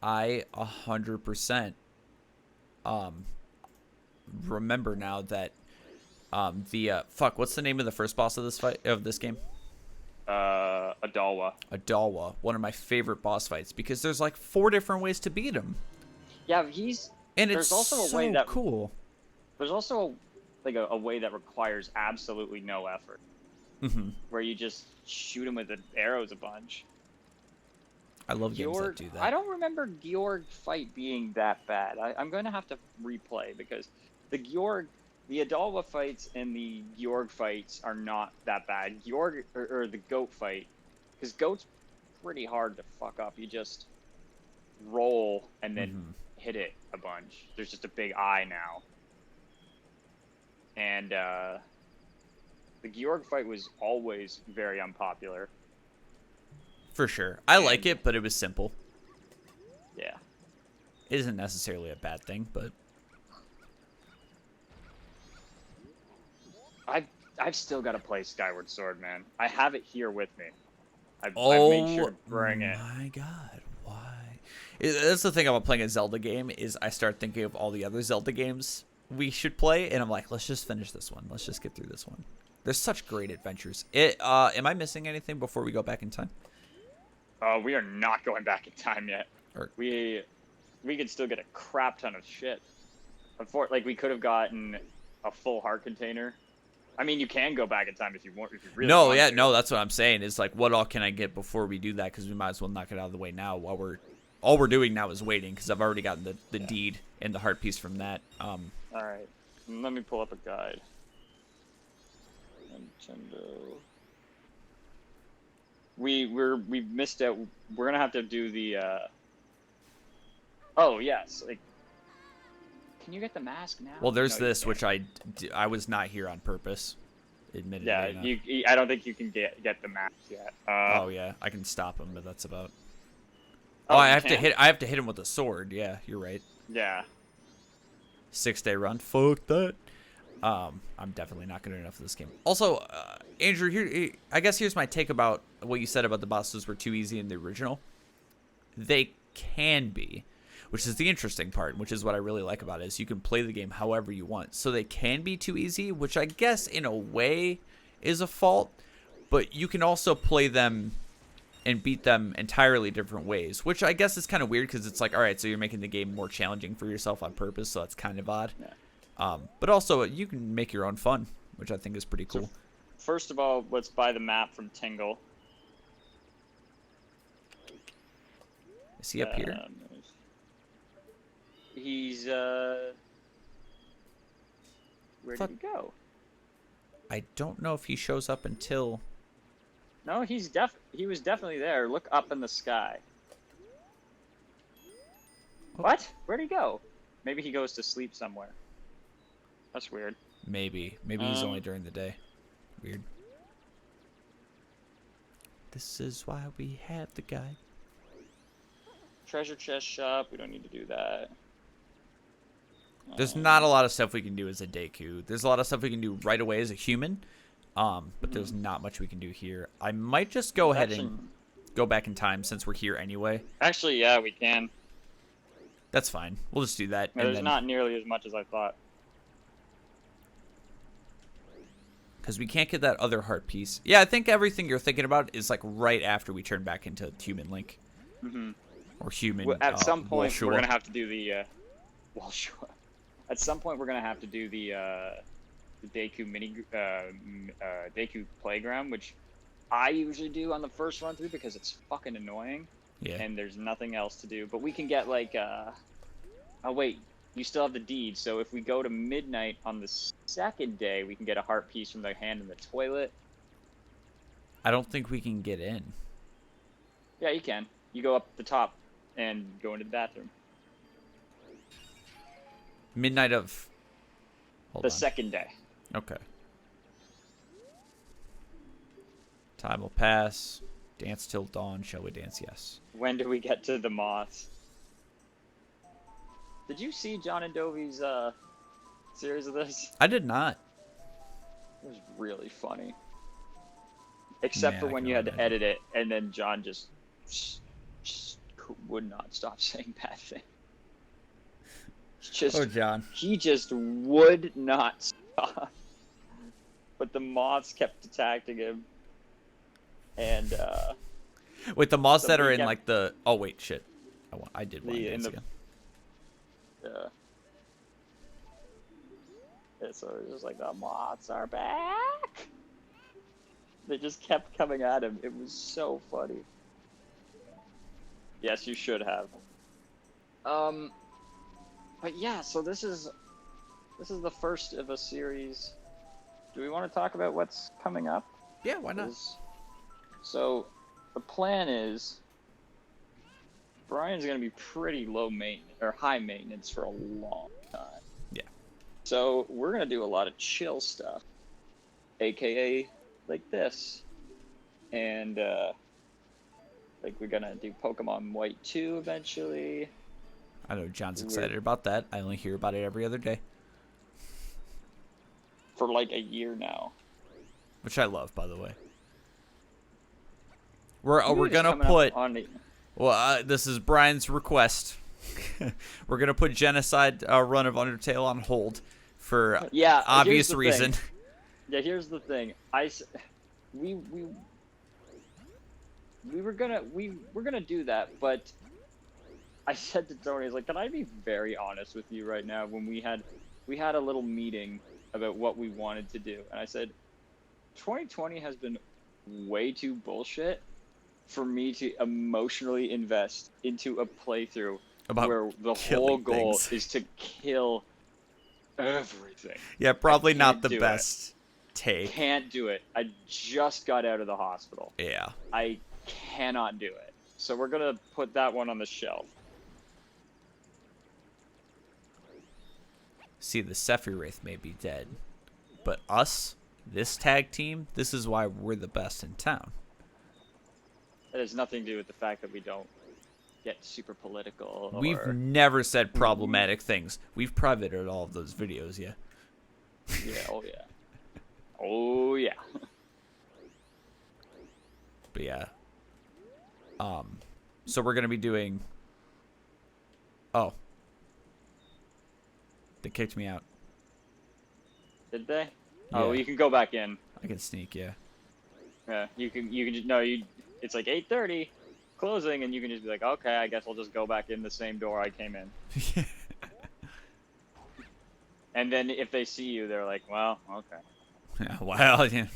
I 100% remember now that the fuck, what's the name of the first boss of this game? Adalwa. Adalwa, one of my favorite boss fights because there's like 4 different ways to beat him. Yeah, And there's it's also a so way that cool. there's also a way that requires absolutely no effort, where you just shoot him with the arrows a bunch. I love games that do that. I don't remember Georg fight being that bad. I'm going to have to replay because the Adalwa fights and the Georg fights are not that bad. Georg or the goat fight, because goat's pretty hard to fuck up. You just roll and then hit it a bunch. There's just a big eye now. And the Georg fight was always very unpopular. For sure. I like it, but it was simple. Yeah. It isn't necessarily a bad thing, but I've still got to play Skyward Sword, man. I have it here with me. I've made sure to bring it. Oh my god, why? That's the thing about playing a Zelda game is I start thinking of all the other Zelda games we should play, and I'm like, let's just finish this one. Let's just get through this one. There's such great adventures. Am I missing anything before we go back in time? We are not going back in time yet. We could still get a crap ton of shit. Like we could have gotten a full heart container. I mean, you can go back in time if you want. If you really want to. No, that's what I'm saying. Is like, what all can I get before we do that? Because we might as well knock it out of the way now. While all we're doing now is waiting. Because I've already gotten the deed and the heart piece from that. All right, let me pull up a guide. Nintendo. We missed out. We're gonna have to do the. Oh yes, like. Can you get the mask now? Well, there's this, which I was not here on purpose. Admittedly. Yeah, I don't think you can get the mask yet. Oh yeah, I can stop him, but that's about. Oh, I have to hit him with a sword. Yeah, you're right. Yeah. 6-day run. Fuck that. I'm definitely not good enough for this game. Also, Andrew, I guess here's my take about what you said about the bosses were too easy in the original. They can be, which is the interesting part, which is what I really like about it, is you can play the game however you want. So they can be too easy, which I guess in a way is a fault, but you can also play them and beat them entirely different ways, which I guess is kind of weird because it's like, all right, so you're making the game more challenging for yourself on purpose, so that's kind of odd. Yeah. But also, you can make your own fun, which I think is pretty cool. So, first of all, let's buy the map from Tingle. Is he up here? He's, where did he go? I don't know if he shows up until... No, he was definitely there. Look up in the sky. Oh. What? Where'd he go? Maybe he goes to sleep somewhere. That's weird. Maybe he's only during the day. Weird. This is why we have the guide. Treasure chest shop. We don't need to do that. There's not a lot of stuff we can do as a Deku. There's a lot of stuff we can do right away as a human. But there's not much we can do here. I might just go ahead and go back in time since we're here anyway. Actually, yeah, we can. That's fine. We'll just do that. No, there's not nearly as much as I thought. Because we can't get that other heart piece. Yeah, I think everything you're thinking about is like right after we turn back into human Link. Or human. Well, at some point, we're gonna have to do the. At some point, we're gonna have to do the Deku Deku playground, which I usually do on the first run through because it's fucking annoying. Yeah. And there's nothing else to do. But we can get like oh wait, you still have the deed. So if we go to midnight on the second day, we can get a heart piece from the hand in the toilet. I don't think we can get in. Yeah, you can. You go up the top and go into the bathroom. Midnight of... Hold on. Second day. Okay. Time will pass. Dance till dawn. Shall we dance? Yes. When do we get to the moths? Did you see John and Dovey's series of this? I did not. It was really funny. except Man, for I when can you had to imagine. edit it, and then John just would not stop saying bad things. Oh, John. He just would not stop. But the moths kept attacking him, and With the moths that are somebody in kept like the. Oh wait, shit. I did line in dance the again. yeah, so it was just like the moths are back. They just kept coming at him. It was so funny. Yes, you should have. But yeah, so this is the first of a series. Do we want to talk about what's coming up? Yeah, why not? So the plan is Brian's gonna be pretty low maintenance or high maintenance for a long time. Yeah. So we're gonna do a lot of chill stuff, aka like this, and like we're gonna do Pokemon White 2 eventually. I know John's excited about that. I only hear about it every other day. For like a year now. Which I love, by the way. We're We're just gonna coming up put. on the, Well, this is Brian's request. We're gonna put Genocide run of Undertale on hold for yeah, obvious reason. Yeah, here's the thing. We were gonna do that, but I said to Tony, I was like, can I be very honest with you right now? When we had a little meeting about what we wanted to do, and I said, 2020 has been way too bullshit for me to emotionally invest into a playthrough About where the whole killing goal things. is to kill everything. Yeah, probably not can't the do best take. Can't do it. I just got out of the hospital. Yeah. I cannot do it. So we're gonna put that one on the shelf. See, the Sephiroth may be dead, but us, this tag team, this is why we're the best in town. It has nothing to do with the fact that we don't get super political. We've never said problematic things. We've privated all of those videos, yeah. Yeah, oh yeah. Oh yeah. But yeah. So we're gonna be doing. Oh. They kicked me out. Did they? Yeah. Oh, you can go back in. I can sneak, yeah. Yeah, you can just no, you. It's like 8:30, closing, and you can just be like, okay, I guess I'll just go back in the same door I came in. And then if they see you, they're like, well, okay. Yeah, well, yeah.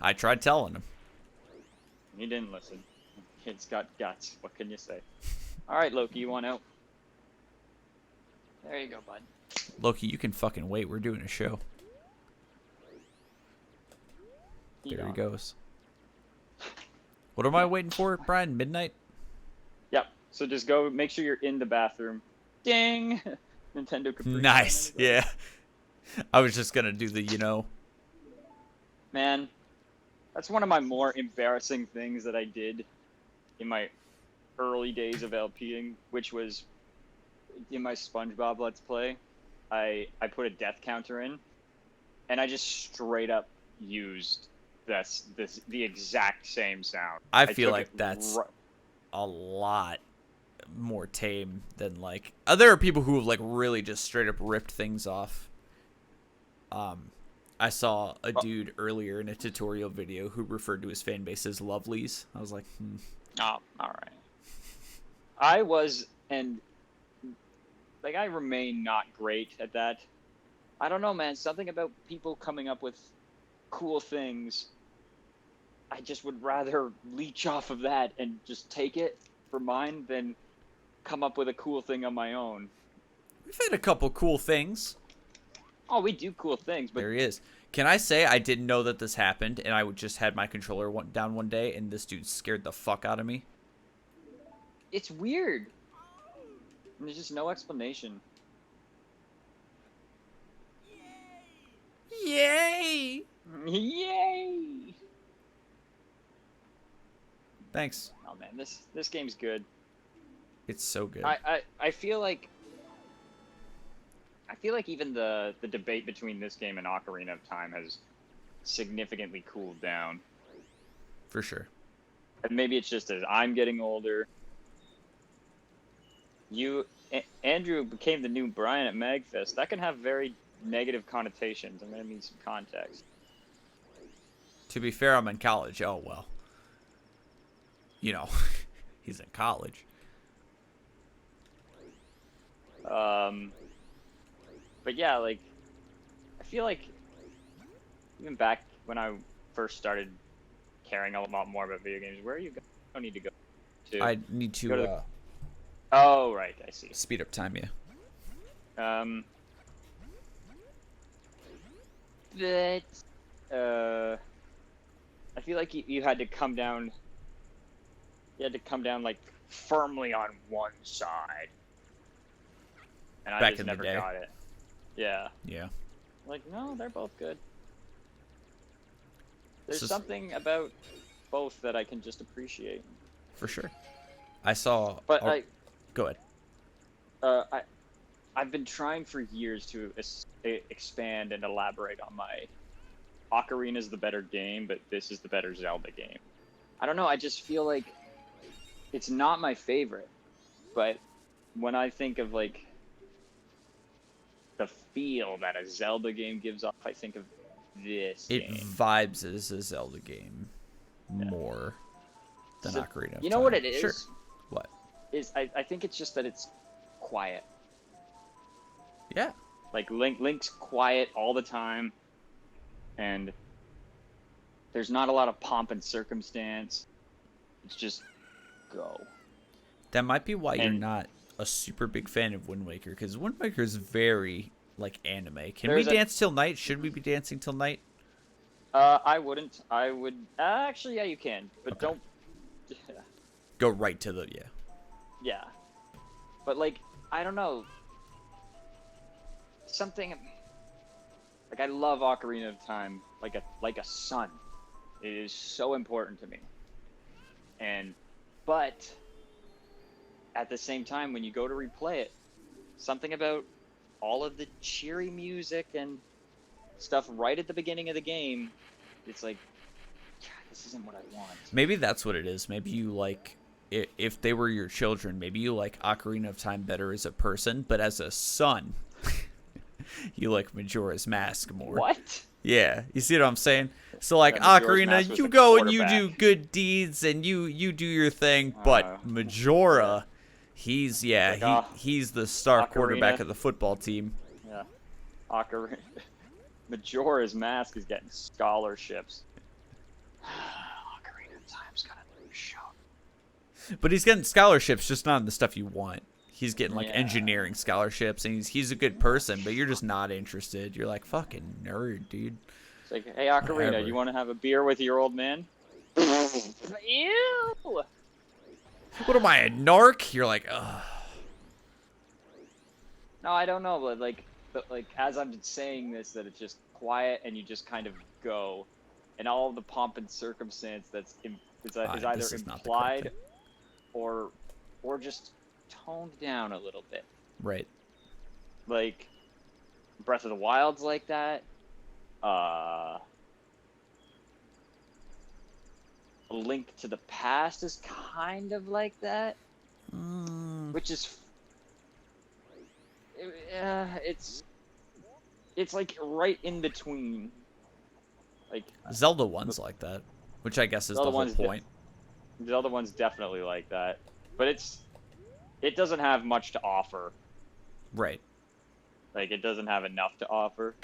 I tried telling them. He didn't listen. Kid's got guts. What can you say? All right, Loki, you want out? There you go, bud. Loki, you can fucking wait. We're doing a show. There he goes. What am I waiting for, Brian? Midnight? Yep. So just go. Make sure you're in the bathroom. Ding. Nintendo Capri. Nice. Yeah. I was just gonna do the. Man, that's one of my more embarrassing things that I did in my early days of LPing, which was in my SpongeBob Let's Play. I put a death counter in, and I just straight up used the exact same sound. I feel like that's a lot more tame than there are people who have really just straight up ripped things off. I saw a dude earlier in a tutorial video who referred to his fan base as lovelies. I was like, Oh, all right. I was, and I remain not great at that. I don't know, man. Something about people coming up with cool things. I just would rather leech off of that and just take it for mine than come up with a cool thing on my own. we've had a couple cool things. Oh, we do cool things, but There he is. Can I say I didn't know that this happened, and I just had my controller down one day, and this dude scared the fuck out of me? it's weird. And there's just no explanation. Yay! Yay! Thanks. Oh man, this game's good. It's so good. I feel like even the debate between this game and Ocarina of Time has significantly cooled down. For sure. And maybe it's just as I'm getting older. Andrew became the new Brian at Magfest. That can have very negative connotations. I'm going to need some context. To be fair, I'm in college. Oh, well. You know, he's in college. But yeah, like, I feel like even back when I first started caring a lot more about video games, where are you going? I don't need to go to. I need to, Oh, right, I see. speed up time, yeah. But, I feel like you had to come down. You had to come down like firmly on one side, and I Back just in the never day. got it. Yeah. Yeah. Like, no, they're both good. There's This is- something about both that I can just appreciate. For sure. I saw... But Go ahead. I've been trying for years to expand and elaborate on my Ocarina is the better game, but this is the better Zelda game. I don't know, I just feel like it's not my favorite, but when I think of like the feel that a Zelda game gives off, I think of this It game. vibes as a Zelda game more than So, Ocarina of you know Time. what it is? Sure. What? I think it's just that it's quiet. Yeah. Like Link's quiet all the time, and there's not a lot of pomp and circumstance. It's just go. That might be why you're And- not a super big fan of Wind Waker, because Wind Waker is very like anime. Can There's we a- dance till night? Should we be dancing till night? I wouldn't. I would actually. Yeah, you can, but Okay. don't. Go right to the Yeah, but like I don't know. Something like I love Ocarina of Time like a son. It is so important to me. But at the same time, when you go to replay it, something about all of the cheery music and stuff right at the beginning of the game, it's like, God, this isn't what I want. Maybe that's what it is. Maybe you like, if they were your children, maybe you like Ocarina of Time better as a person, but as a son, you like Majora's Mask more. What? Yeah, you see what I'm saying? So like Yeah, Majora's Mask Ocarina, was you the go and you do quarterback. good deeds and you do your thing, but Majora, he's like, he's the star Ocarina. quarterback of the football team. Yeah. Ocarina. Majora's Mask is getting scholarships. Ocarina of Time's got a new show. But he's getting scholarships, just not in the stuff you want. He's getting like Yeah. engineering scholarships, and he's a good person, but you're just not interested. You're like, fucking nerd, dude. It's like, hey, Ocarina, Whatever. you want to have a beer with your old man? Ew! What am I, a narc? You're like, ugh. No, I don't know, but like as I'm saying this, that it's just quiet and you just kind of go, and all of the pomp and circumstance that's is either This is not the correct implied thing. or just toned down a little bit. Right. Like Breath of the Wild's like that. A Link to the Past is kind of like that, which is it's like right in between. Like Zelda 1's like that, which I guess is Zelda the whole 1's point. the other one's definitely like that, but it doesn't have much to offer. Right. Like it doesn't have enough to offer.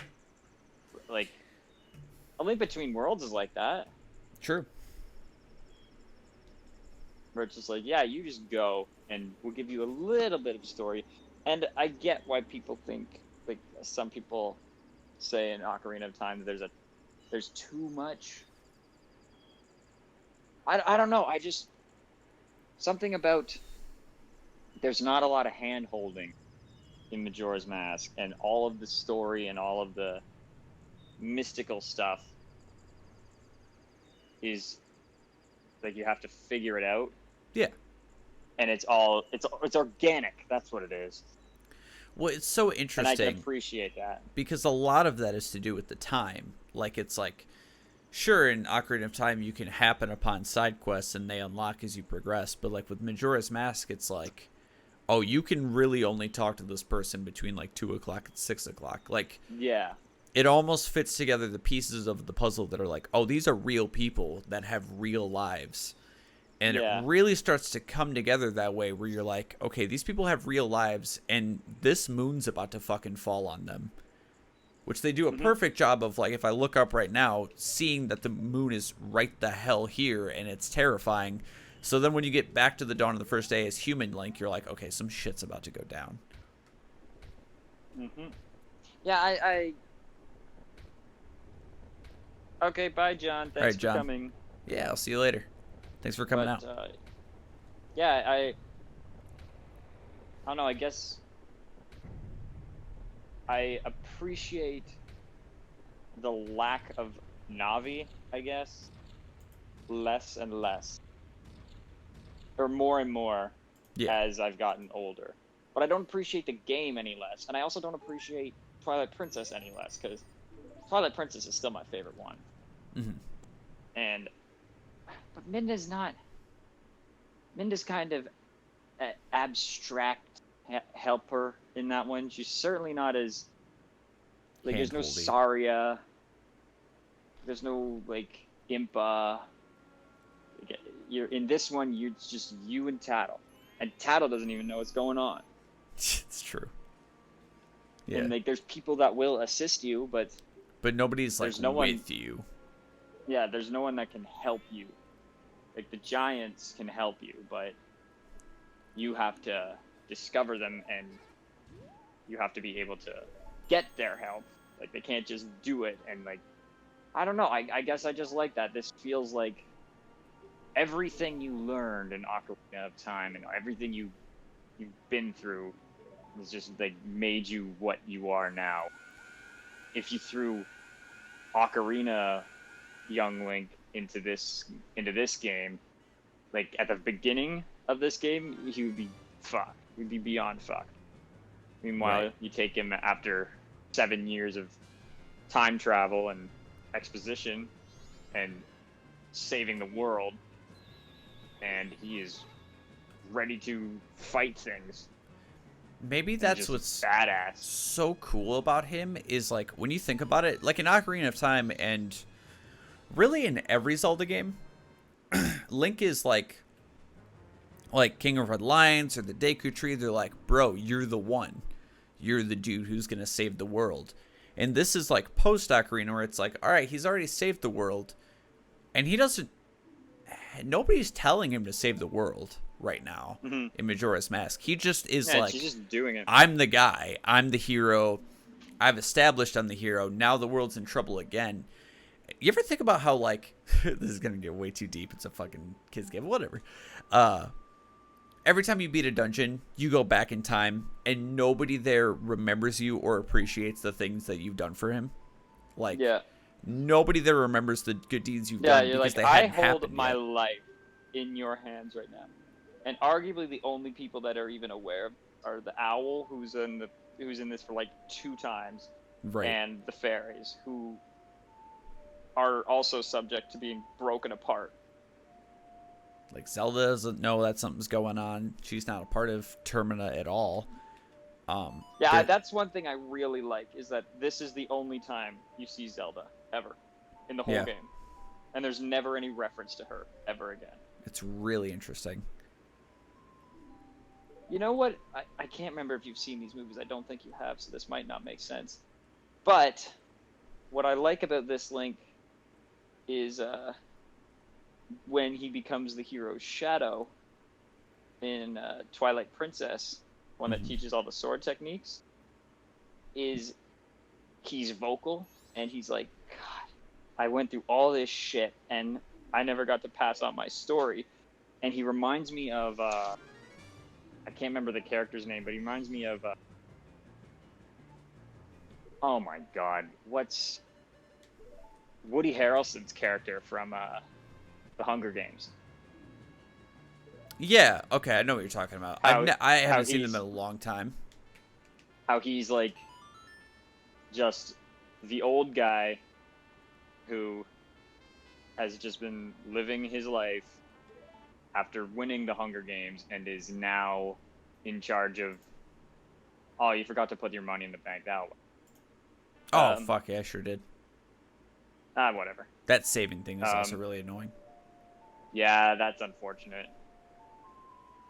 Like A Link Between Worlds is like that, True. where it's just like, yeah, you just go and we'll give you a little bit of story. And I get why people think, like some people say in Ocarina of Time, that there's too much. I don't know. I just something about there's not a lot of hand holding in Majora's Mask, and all of the story and all of the mystical stuff is like you have to figure it out. Yeah. And it's organic. That's what it is. Well, it's so And I interesting can appreciate that. because a lot of that is to do with the time. Like, it's like sure, in Ocarina of Time, you can happen upon side quests and they unlock as you progress. But like with Majora's Mask, it's like, oh, you can really only talk to this person between like 2 o'clock and 6 o'clock. Like, Yeah. it almost fits together the pieces of the puzzle that are like, oh, these are real people that have real lives. And it Yeah. really starts to come together that way where you're like, okay, these people have real lives and this moon's about to fucking fall on them. Which they do a perfect job of, like, if I look up right now, seeing that the moon is right the hell here and it's terrifying. So then when you get back to the dawn of the first day as human Link, you're like, okay, some shit's about to go down. Yeah, I Okay, bye, John. Thanks Right, for John. coming. Yeah, I'll see you later. Thanks for coming out. Yeah, I don't know. I guess I appreciate the lack of Navi, I guess, less and less, or more and more as I've gotten older. But I don't appreciate the game any less, and I also don't appreciate Twilight Princess any less, because Twilight Princess is still my favorite one. But Minda's not. Minda's kind of an abstract helper in that one. She's certainly not as like. There's no Saria. There's no like Impa. You're in this one. You're just you and Tattle, and Tattle doesn't even know what's going on. It's true. Yeah. And like, there's people that will assist you, but nobody's like no with you. Yeah, there's no one that can help you. Like, the giants can help you, but you have to discover them, and you have to be able to get their help. Like, they can't just do it, and like, I don't know. I guess I just like that. This feels like everything you learned in Ocarina of Time and everything you've been through was just like made you what you are now. If you threw Ocarina young Link into this game, like at the beginning of this game, he would be fucked. He'd be beyond fucked. Meanwhile, you take him after 7 years of time travel and exposition and saving the world, and he is ready to fight things. Maybe that's what's badass. So cool about him is, like, when you think about it, like in Ocarina of Time and really in every Zelda game, Link is like King of Red Lions or the Deku Tree. They're like, bro, you're the one. You're the dude who's going to save the world. And this is like post Ocarina, where it's like, all right, he's already saved the world. And he doesn't, nobody's telling him to save the world right now in Majora's Mask. He just is like, he's just doing it. I'm the guy. I'm the hero. I've established I'm the hero. Now the world's in trouble again. You ever think about how, like, this is going to get way too deep. It's a fucking kids game. Whatever. Every time you beat a dungeon, you go back in time, and nobody there remembers you or appreciates the things that you've done for him. Like, nobody there remembers the good deeds you've done because they hadn't happened yet. I hold my life in your hands right now. And arguably the only people that are even aware are the owl, who's in this for like 2 times, and the fairies, who are also subject to being broken apart. Like, Zelda doesn't know that something's going on. She's not a part of Termina at all. That's one thing I really like, is that this is the only time you see Zelda ever in the whole game, and there's never any reference to her ever again. It's really interesting. You know what? I can't remember if you've seen these movies. I don't think you have, so this might not make sense. But what I like about this Link is when he becomes the hero's shadow in Twilight Princess, one that teaches all the sword techniques, is he's vocal, and he's like, God, I went through all this shit, and I never got to pass on my story. And he reminds me of... I can't remember the character's name, but he reminds me of... oh my god, what's... Woody Harrelson's character from The Hunger Games. Yeah, okay, I know what you're talking about. I haven't seen him in a long time. How he's like just the old guy who has just been living his life after winning the Hunger Games and is now in charge of. Oh, you forgot to put your money in the bank. That Oh, fuck, yeah, I sure did. whatever. That saving thing is also really annoying. Yeah, that's unfortunate.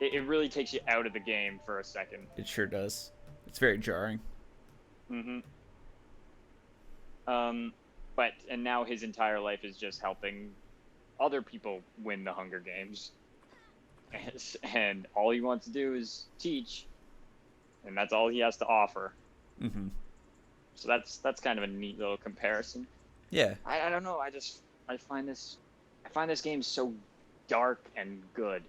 It really takes you out of the game for a second. It sure does. It's very jarring. Mm-hmm. And now his entire life is just helping other people win the Hunger Games. And all he wants to do is teach, and that's all he has to offer. Mm-hmm. So that's kind of a neat little comparison. Yeah. I don't know. I find this game so dark and good.